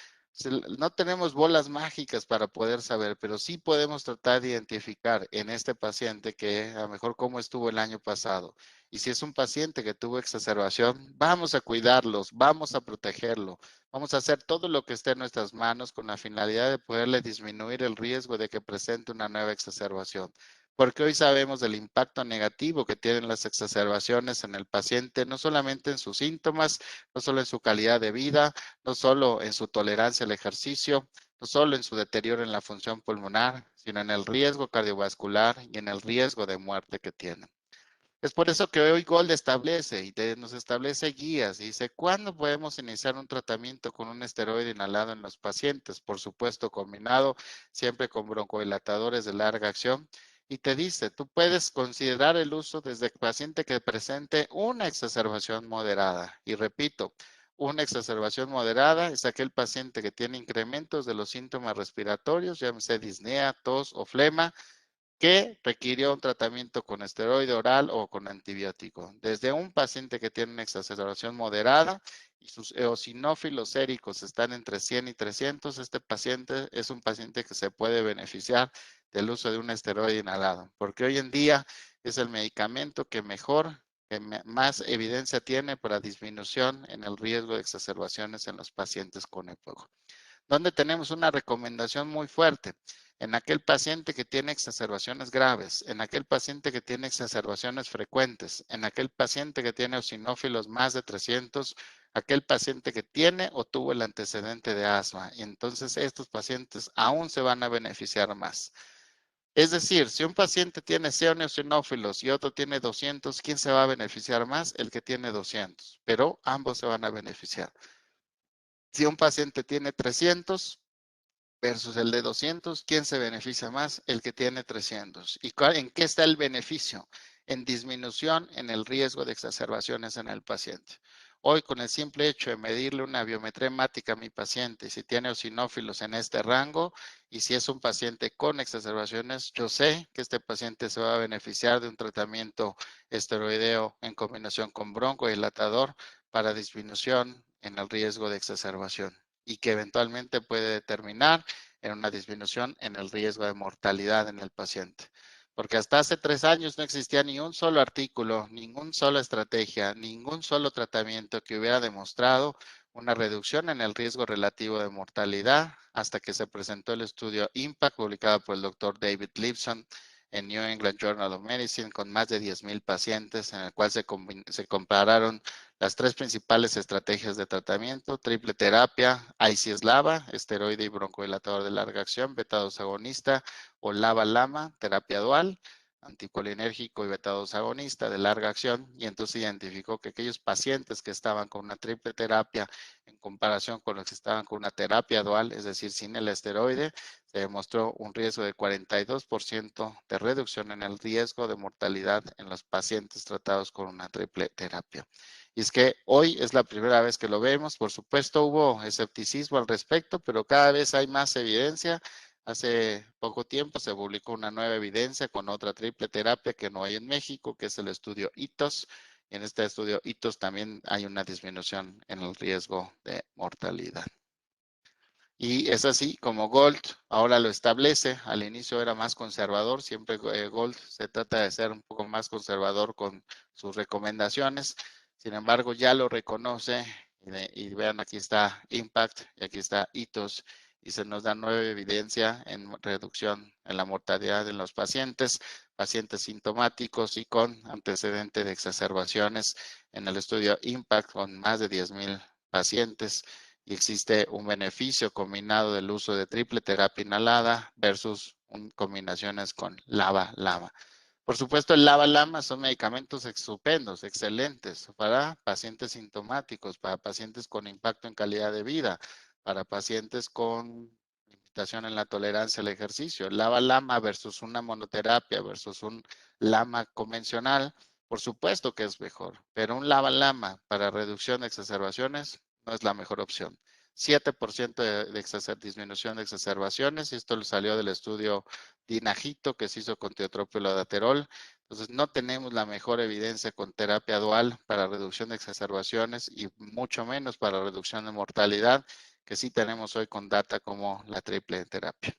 no tenemos bolas mágicas para poder saber, pero sí podemos tratar de identificar en este paciente que a lo mejor cómo estuvo el año pasado. Y si es un paciente que tuvo exacerbación, vamos a cuidarlos, vamos a protegerlo, vamos a hacer todo lo que esté en nuestras manos con la finalidad de poderle disminuir el riesgo de que presente una nueva exacerbación. Porque hoy sabemos del impacto negativo que tienen las exacerbaciones en el paciente, no solamente en sus síntomas, no solo en su calidad de vida, no solo en su tolerancia al ejercicio, no solo en su deterioro en la función pulmonar, sino en el riesgo cardiovascular y en el riesgo de muerte que tienen. Es por eso que hoy Gold establece y nos establece guías y dice cuándo podemos iniciar un tratamiento con un esteroide inhalado en los pacientes, por supuesto combinado siempre con broncodilatadores de larga acción. Y te dice, tú puedes considerar el uso desde el paciente que presente una exacerbación moderada. Y repito, Una exacerbación moderada es aquel paciente que tiene incrementos de los síntomas respiratorios, llámese disnea, tos o flema, que requirió un tratamiento con esteroide oral o con antibiótico. Desde un paciente que tiene una exacerbación moderada y sus eosinófilos séricos están entre 100 y 300, este paciente es un paciente que se puede beneficiar del uso de un esteroide inhalado, porque hoy en día es el medicamento que mejor, que más evidencia tiene para disminución en el riesgo de exacerbaciones en los pacientes con EPOC. Donde tenemos una recomendación muy fuerte en aquel paciente que tiene exacerbaciones graves, en aquel paciente que tiene exacerbaciones frecuentes, en aquel paciente que tiene eosinófilos más de 300, aquel paciente que tiene o tuvo el antecedente de asma. Y entonces estos pacientes aún se van a beneficiar más. Es decir, si un paciente tiene 100 eosinófilos y otro tiene 200, ¿quién se va a beneficiar más? El que tiene 200, pero ambos se van a beneficiar. Si un paciente tiene 300, versus el de 200, ¿quién se beneficia más? El que tiene 300. ¿Y en qué está el beneficio? En disminución en el riesgo de exacerbaciones en el paciente. Hoy, con el simple hecho de medirle una biometría hemática a mi paciente, si tiene eosinófilos en este rango y si es un paciente con exacerbaciones, yo sé que este paciente se va a beneficiar de un tratamiento esteroideo en combinación con broncodilatador para disminución en el riesgo de exacerbación y que eventualmente puede determinar en una disminución en el riesgo de mortalidad en el paciente. Porque hasta hace 3 años no existía ni un solo artículo, ninguna sola estrategia, ningún solo tratamiento que hubiera demostrado una reducción en el riesgo relativo de mortalidad hasta que se presentó el estudio IMPACT publicado por el doctor David Lipson en New England Journal of Medicine con más de 10,000 pacientes en el cual se compararon las 3 principales estrategias de tratamiento: triple terapia, ICS-LABA, esteroide y broncodilatador de larga acción, beta-2 agonista, o LABA-LAMA, terapia dual, anticolinérgico y beta-2 agonista de larga acción, y entonces identificó que aquellos pacientes que estaban con una triple terapia en comparación con los que estaban con una terapia dual, es decir, sin el esteroide, se demostró un riesgo de 42% de reducción en el riesgo de mortalidad en los pacientes tratados con una triple terapia. Y es que hoy es la primera vez que lo vemos. Por supuesto, hubo escepticismo al respecto, pero cada vez hay más evidencia. Hace poco tiempo se publicó una nueva evidencia con otra triple terapia que no hay en México, que es el estudio ITOS. Y en este estudio ITOS también hay una disminución en el riesgo de mortalidad. Y es así como Gold ahora lo establece. Al inicio era más conservador, siempre Gold se trata de ser un poco más conservador con sus recomendaciones. Sin embargo, ya lo reconoce y vean, aquí está Impact y aquí está ITOS y se nos da nueva evidencia en reducción en la mortalidad en los pacientes, pacientes sintomáticos y con antecedente de exacerbaciones en el estudio Impact con más de 10,000 pacientes. Y existe un beneficio combinado del uso de triple terapia inhalada versus combinaciones con LABA-LAMA. Por supuesto, el LABA-LAMA son medicamentos estupendos, excelentes para pacientes sintomáticos, para pacientes con impacto en calidad de vida, para pacientes con limitación en la tolerancia al ejercicio. El LABA-LAMA versus una monoterapia versus un LAMA convencional, por supuesto que es mejor, pero un LABA-LAMA para reducción de exacerbaciones no es la mejor opción. 7% de disminución de exacerbaciones, y esto salió del estudio Dinagito que se hizo con tiotropio daterol. Entonces, no tenemos la mejor evidencia con terapia dual para reducción de exacerbaciones y mucho menos para reducción de mortalidad, que sí tenemos hoy con data como la triple terapia.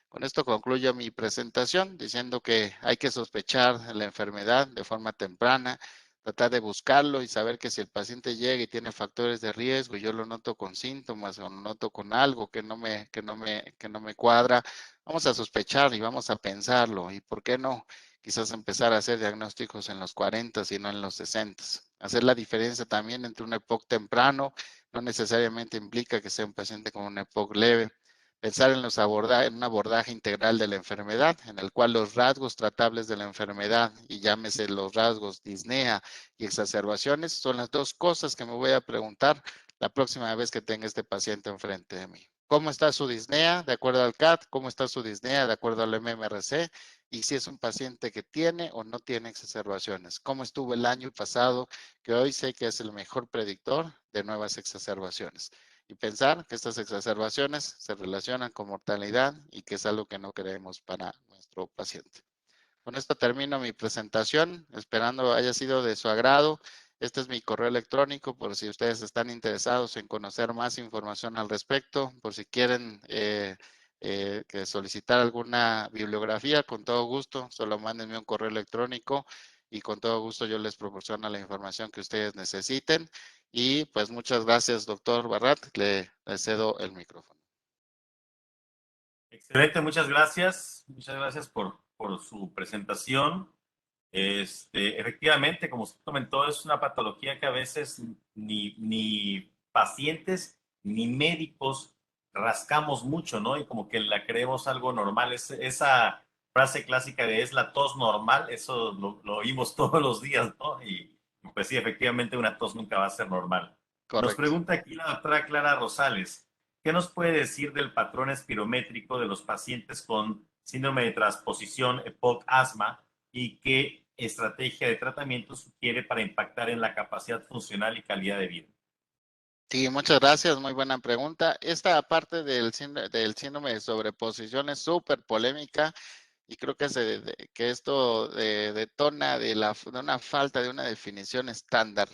Con esto concluyo mi presentación diciendo que hay que sospechar la enfermedad de forma temprana, tratar de buscarlo y saber que si el paciente llega y tiene factores de riesgo y yo lo noto con síntomas o lo noto con algo que no me cuadra, vamos a sospechar y vamos a pensarlo. ¿Y por qué no? Quizás empezar a hacer diagnósticos en los 40 y no en los 60. Hacer la diferencia también entre un EPOC temprano no necesariamente implica que sea un paciente con un EPOC leve. Pensar en un abordaje integral de la enfermedad, en el cual los rasgos tratables de la enfermedad, y llámese los rasgos disnea y exacerbaciones, son las 2 cosas que me voy a preguntar la próxima vez que tenga este paciente enfrente de mí. cómo está su disnea de acuerdo al CAT, cómo está su disnea de acuerdo al MMRC y si es un paciente que tiene o no tiene exacerbaciones. Cómo estuvo el año pasado, que hoy sé que es el mejor predictor de nuevas exacerbaciones. Y pensar que estas exacerbaciones se relacionan con mortalidad y que es algo que no queremos para nuestro paciente. Con esto termino mi presentación, esperando haya sido de su agrado. Este es mi correo electrónico por si ustedes están interesados en conocer más información al respecto, por si quieren que solicitar alguna bibliografía, con todo gusto, solo mándenme un correo electrónico y con todo gusto yo les proporciono la información que ustedes necesiten. Y pues muchas gracias, doctor Barrat, le cedo el micrófono. Excelente, muchas gracias. Muchas gracias por su presentación. Efectivamente, como usted comentó, es una patología que a veces ni pacientes ni médicos rascamos mucho, ¿no? Y como que la creemos algo normal. Esa frase clásica de es la tos normal, eso lo oímos todos los días, ¿no? Y pues sí, efectivamente una tos nunca va a ser normal. Nos Correcto. pregunta aquí la doctora Clara Rosales, ¿qué nos puede decir del patrón espirométrico de los pacientes con síndrome de transposición EPOC-asma y qué estrategia de tratamiento sugiere para impactar en la capacidad funcional y calidad de vida? Sí, muchas gracias, muy buena pregunta. Esta parte del síndrome de sobreposición es súper polémica y creo que, que esto detona de una falta de una definición estándar.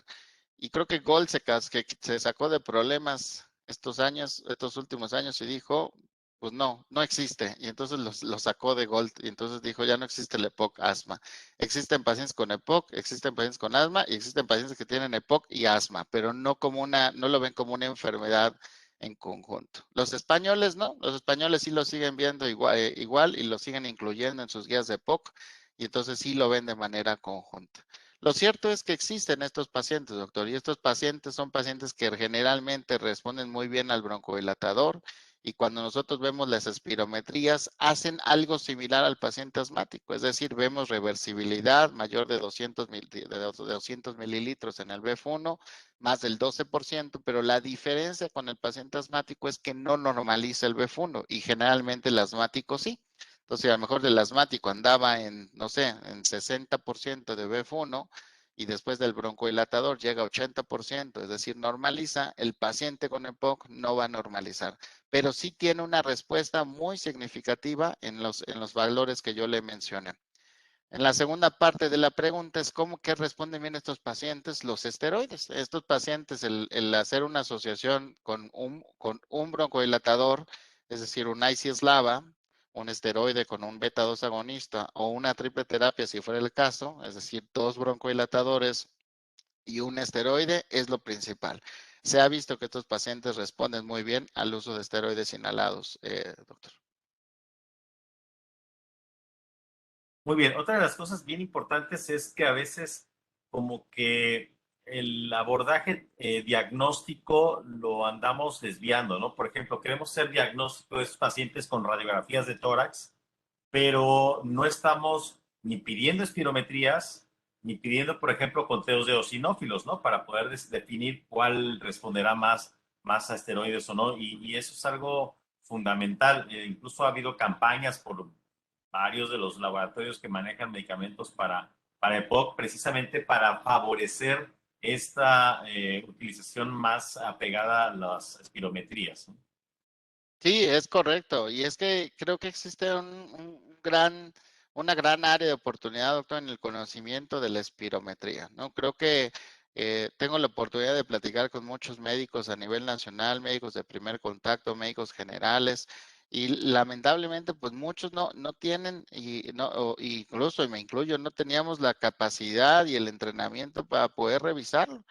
Y creo que Gold que se sacó de problemas estos últimos años y dijo, pues no, no existe. Y entonces lo sacó de Gold y entonces dijo, ya no existe el EPOC asma. Existen pacientes con EPOC, existen pacientes con asma y existen pacientes que tienen EPOC y asma, pero no lo ven como una enfermedad en conjunto. Los españoles no, los españoles sí lo siguen viendo igual y lo siguen incluyendo en sus guías de EPOC y entonces sí lo ven de manera conjunta. Lo cierto es que existen estos pacientes, doctor, y estos pacientes son pacientes que generalmente responden muy bien al broncodilatador y cuando nosotros vemos las espirometrías hacen algo similar al paciente asmático, es decir, vemos reversibilidad mayor de 200 mililitros en el BF1, más del 12%, pero la diferencia con el paciente asmático es que no normaliza el BF1 y generalmente el asmático sí. Entonces, a lo mejor del asmático andaba en, no sé, en 60% de BF1 y después del broncodilatador llega a 80%, es decir, normaliza, el paciente con EPOC no va a normalizar, pero sí tiene una respuesta muy significativa en los valores que yo le mencioné. En la segunda parte de la pregunta es cómo que responden bien estos pacientes los esteroides. Estos pacientes, el hacer una asociación con un broncodilatador, es decir, un ICS-LABA, un esteroide con un beta-2 agonista o una triple terapia si fuera el caso, es decir, dos broncodilatadores y un esteroide es lo principal. Se ha visto que estos pacientes responden muy bien al uso de esteroides inhalados, doctor. Muy bien, otra de las cosas bien importantes es que a veces como que el abordaje diagnóstico lo andamos desviando, ¿no? Por ejemplo, queremos hacer diagnóstico de esos pacientes con radiografías de tórax, pero no estamos ni pidiendo espirometrías, ni pidiendo, por ejemplo, conteos de eosinófilos, ¿no? Para poder definir cuál responderá más a esteroides o no. Y eso es algo fundamental. Incluso ha habido campañas por varios de los laboratorios que manejan medicamentos para EPOC, precisamente para favorecer esta utilización más apegada a las espirometrías, ¿no? Sí, es correcto. Y es que creo que existe una gran área de oportunidad, doctor, en el conocimiento de la espirometría, ¿no? Creo que tengo la oportunidad de platicar con muchos médicos a nivel nacional, médicos de primer contacto, médicos generales, y lamentablemente, pues muchos no tienen, y no, incluso y me incluyo, no teníamos la capacidad y el entrenamiento para poder revisarlo.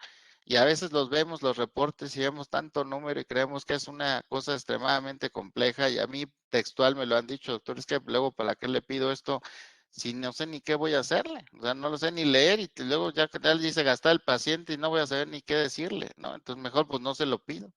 Y a veces los vemos, los reportes, y vemos tanto número y creemos que es una cosa extremadamente compleja. Y a mí textual me lo han dicho, doctor, es que luego para qué le pido esto si no sé ni qué voy a hacerle. O sea, no lo sé ni leer y luego ya que tal dice gastar el paciente y no voy a saber ni qué decirle, ¿no? Entonces mejor pues no se lo pido.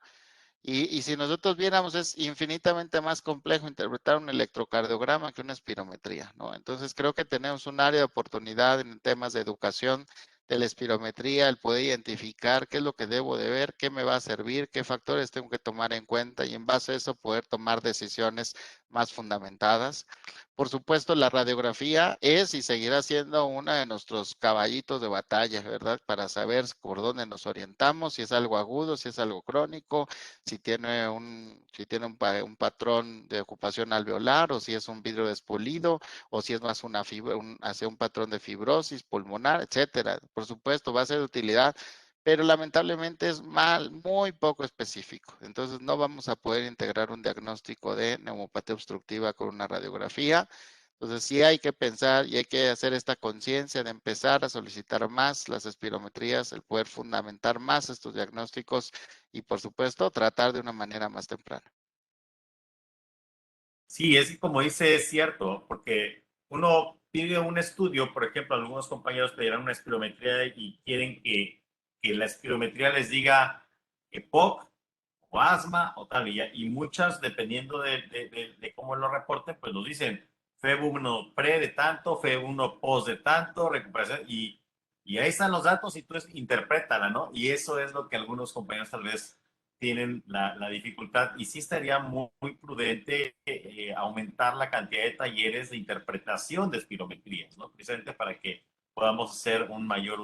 Y si nosotros viéramos, es infinitamente más complejo interpretar un electrocardiograma que una espirometría, ¿no? Entonces creo que tenemos un área de oportunidad en temas de educación de la espirometría, el poder identificar qué es lo que debo de ver, qué me va a servir, qué factores tengo que tomar en cuenta y en base a eso poder tomar decisiones más fundamentadas. Por supuesto, la radiografía es y seguirá siendo uno de nuestros caballitos de batalla, ¿verdad? Para saber por dónde nos orientamos, si es algo agudo, si es algo crónico, si tiene un patrón de ocupación alveolar o si es un vidrio despolido o si es más hacia un patrón de fibrosis pulmonar, etcétera. Por supuesto, va a ser de utilidad, pero lamentablemente es muy poco específico. Entonces, no vamos a poder integrar un diagnóstico de neumopatía obstructiva con una radiografía. Entonces, sí hay que pensar y hay que hacer esta conciencia de empezar a solicitar más las espirometrías, el poder fundamentar más estos diagnósticos y, por supuesto, tratar de una manera más temprana. Sí, es que como dice, es cierto, porque uno pide un estudio, por ejemplo, algunos compañeros pedirán una espirometría y quieren que la espirometría les diga EPOC o asma o tal, y muchas, dependiendo de cómo lo reporten, pues nos dicen FEB1 pre de tanto, FEB1 post de tanto, recuperación, y ahí están los datos y tú interprétala, ¿no? Y eso es lo que algunos compañeros tal vez tienen la dificultad y sí estaría muy prudente aumentar la cantidad de talleres de interpretación de espirometrías, ¿no? Precisamente para que podamos hacer un mayor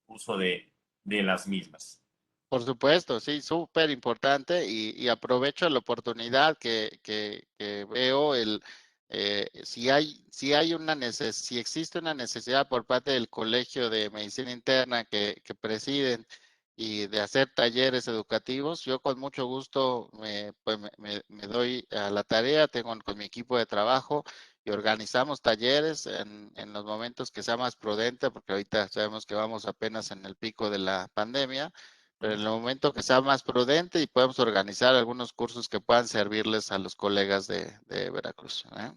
uso de las mismas. Por supuesto, sí, súper importante y aprovecho la oportunidad que veo si existe una necesidad por parte del Colegio de Medicina Interna que presiden y de hacer talleres educativos, yo con mucho gusto me doy a la tarea, tengo con mi equipo de trabajo y organizamos talleres en los momentos que sea más prudente, porque ahorita sabemos que vamos apenas en el pico de la pandemia, pero en el momento que sea más prudente y podemos organizar algunos cursos que puedan servirles a los colegas de Veracruz, ¿eh?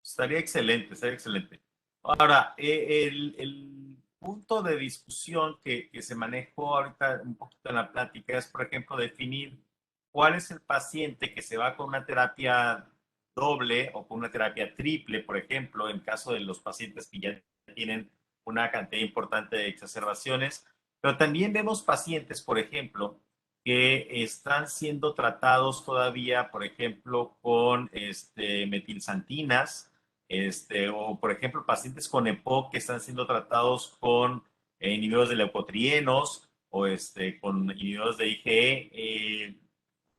Estaría excelente, estaría excelente. Ahora, el punto de discusión que se manejó ahorita un poquito en la plática es, por ejemplo, definir cuál es el paciente que se va con una terapia doble o con una terapia triple, por ejemplo, en caso de los pacientes que ya tienen una cantidad importante de exacerbaciones. Pero también vemos pacientes, por ejemplo, que están siendo tratados todavía, por ejemplo, con metilsantinas, o por ejemplo, pacientes con EPOC que están siendo tratados con inhibidores de leucotrienos o con inhibidores de IgE.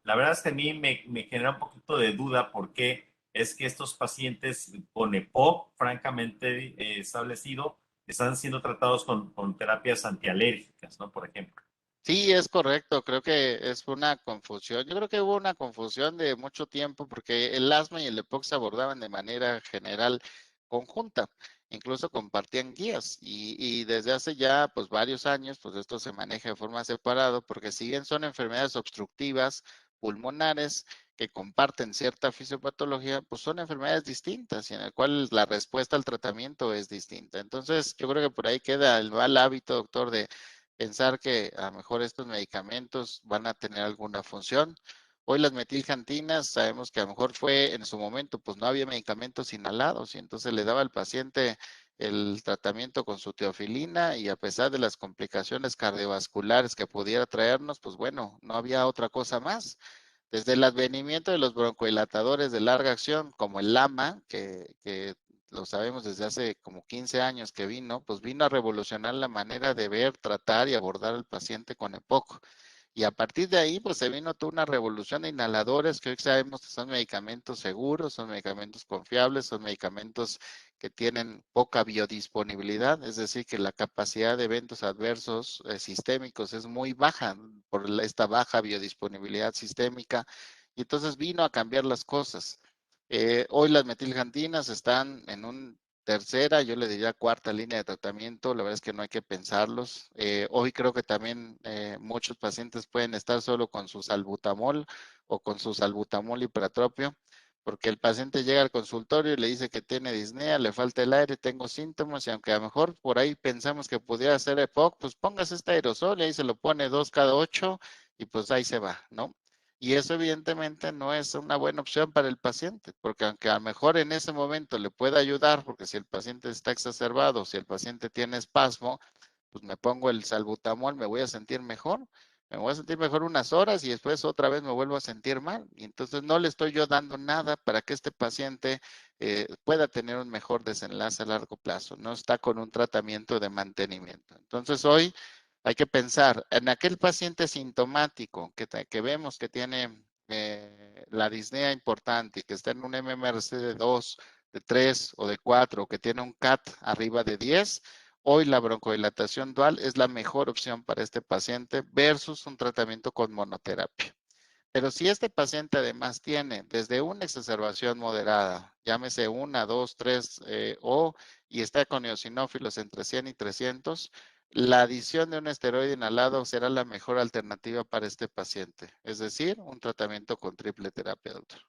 La verdad es que a mí me genera un poquito de duda porque es que estos pacientes con EPOC, francamente establecido, están siendo tratados con terapias antialérgicas, ¿no? Por ejemplo. Sí, es correcto, creo que es una confusión. Yo creo que hubo una confusión de mucho tiempo porque el asma y el EPOC se abordaban de manera general conjunta, incluso compartían guías y desde hace ya pues varios años pues esto se maneja de forma separada porque si bien son enfermedades obstructivas pulmonares que comparten cierta fisiopatología, pues son enfermedades distintas y en el cual la respuesta al tratamiento es distinta. Entonces, yo creo que por ahí queda el mal hábito, doctor, de pensar que a lo mejor estos medicamentos van a tener alguna función. Hoy las metiljantinas sabemos que a lo mejor fue en su momento, pues no había medicamentos inhalados y entonces le daba al paciente el tratamiento con su teofilina y a pesar de las complicaciones cardiovasculares que pudiera traernos, pues bueno, no había otra cosa más. Desde el advenimiento de los broncodilatadores de larga acción, como el LAMA, que lo sabemos desde hace como 15 años que vino, pues vino a revolucionar la manera de ver, tratar y abordar al paciente con EPOC. Y a partir de ahí, pues se vino toda una revolución de inhaladores que hoy sabemos que son medicamentos seguros, son medicamentos confiables, son medicamentos que tienen poca biodisponibilidad, es decir, que la capacidad de eventos adversos sistémicos es muy baja por esta baja biodisponibilidad sistémica. Y entonces vino a cambiar las cosas. Hoy las metiljantinas están en un tercera, yo le diría cuarta línea de tratamiento, la verdad es que no hay que pensarlos. Hoy creo que también muchos pacientes pueden estar solo con su salbutamol o con su salbutamol hipertropio, porque el paciente llega al consultorio y le dice que tiene disnea, le falta el aire, tengo síntomas, y aunque a lo mejor por ahí pensamos que pudiera ser EPOC, pues póngase este aerosol y ahí se lo pone 2 cada 8 y pues ahí se va, ¿no? Y eso evidentemente no es una buena opción para el paciente, porque aunque a lo mejor en ese momento le pueda ayudar, porque si el paciente está exacerbado, si el paciente tiene espasmo, pues me pongo el salbutamol, me voy a sentir mejor. Me voy a sentir mejor unas horas y después otra vez me vuelvo a sentir mal. Y entonces no le estoy yo dando nada para que este paciente pueda tener un mejor desenlace a largo plazo. No está con un tratamiento de mantenimiento. Entonces hoy hay que pensar en aquel paciente sintomático que vemos que tiene la disnea importante y que está en un MMRC de 2, de 3 o de 4, que tiene un CAT arriba de 10. Hoy la broncodilatación dual es la mejor opción para este paciente versus un tratamiento con monoterapia. Pero si este paciente además tiene desde una exacerbación moderada, llámese 1, 2, 3 y está con eosinófilos entre 100 y 300, la adición de un esteroide inhalado será la mejor alternativa para este paciente, es decir, un tratamiento con triple terapia, doctor.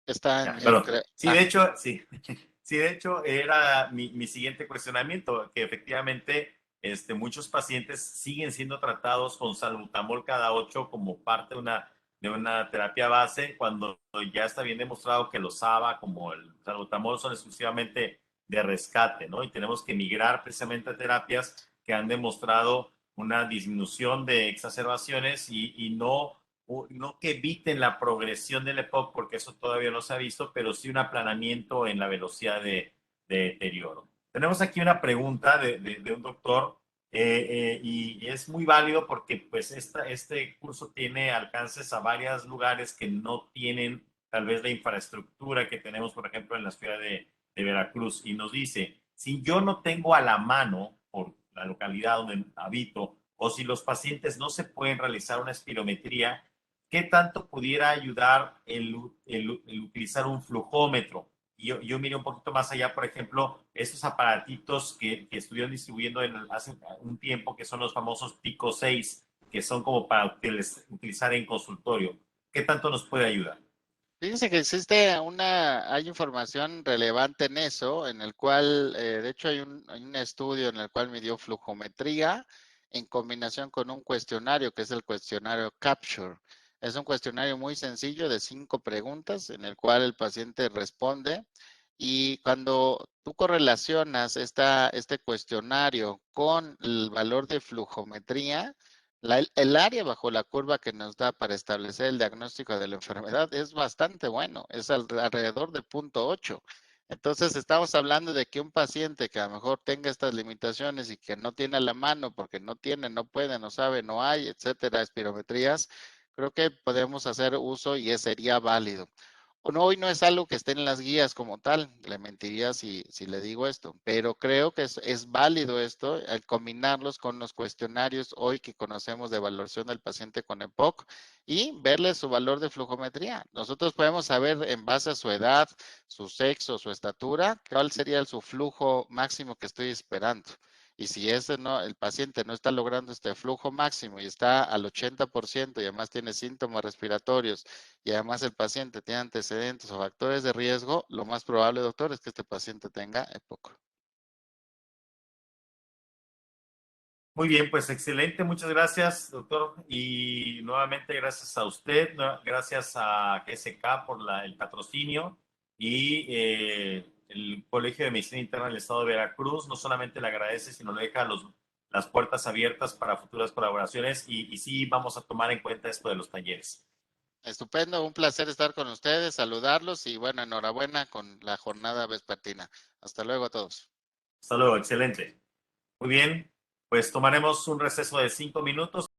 Está Ya, pero sí, de ah, hecho, sí. Sí, de hecho, era mi siguiente cuestionamiento, que efectivamente muchos pacientes siguen siendo tratados con salbutamol cada 8 como parte de una terapia base, cuando ya está bien demostrado que los ABA, como el salbutamol, son exclusivamente de rescate, ¿no? Y tenemos que migrar precisamente a terapias que han demostrado una disminución de exacerbaciones y no que eviten la progresión del EPOC, porque eso todavía no se ha visto, pero sí un aplanamiento en la velocidad de deterioro. Tenemos aquí una pregunta de un doctor y es muy válido porque pues este curso tiene alcances a varios lugares que no tienen tal vez la infraestructura que tenemos, por ejemplo, en la ciudad de Veracruz. Y nos dice, si yo no tengo a la mano, por la localidad donde habito, o si los pacientes no se pueden realizar una espirometría, ¿qué tanto pudiera ayudar el utilizar un flujómetro? Y yo miré un poquito más allá, por ejemplo, estos aparatitos que estuvieron distribuyendo hace un tiempo, que son los famosos Pico 6, que son como para utilizar en consultorio. ¿Qué tanto nos puede ayudar? fíjense que hay información relevante en eso, en el cual, de hecho, hay un estudio en el cual midió flujometría en combinación con un cuestionario, que es el cuestionario Capture. Es un cuestionario muy sencillo de 5 preguntas en el cual el paciente responde. Y cuando tú correlacionas este cuestionario con el valor de flujometría, el área bajo la curva que nos da para establecer el diagnóstico de la enfermedad es bastante bueno, es alrededor de 0.8. Entonces estamos hablando de que un paciente que a lo mejor tenga estas limitaciones y que no tiene a la mano porque no tiene, no puede, no sabe, no hay, etcétera, espirometrías, creo que podemos hacer uso y sería válido. No, hoy no es algo que esté en las guías como tal, le mentiría si le digo esto, pero creo que es válido esto, al combinarlos con los cuestionarios hoy que conocemos de evaluación del paciente con EPOC y verle su valor de flujometría. Nosotros podemos saber en base a su edad, su sexo, su estatura, cuál sería su flujo máximo que estoy esperando. Y si el paciente no está logrando este flujo máximo y está al 80% y además tiene síntomas respiratorios y además el paciente tiene antecedentes o factores de riesgo, lo más probable, doctor, es que este paciente tenga EPOC. Muy bien, pues excelente, muchas gracias, doctor. Y nuevamente gracias a usted, gracias a GSK por el patrocinio y el Colegio de Medicina Interna del Estado de Veracruz. No solamente le agradece, sino le deja las puertas abiertas para futuras colaboraciones y sí vamos a tomar en cuenta esto de los talleres. Estupendo, un placer estar con ustedes, saludarlos y bueno, enhorabuena con la jornada vespertina. Hasta luego a todos. Hasta luego, excelente. Muy bien, pues tomaremos un receso de 5 minutos.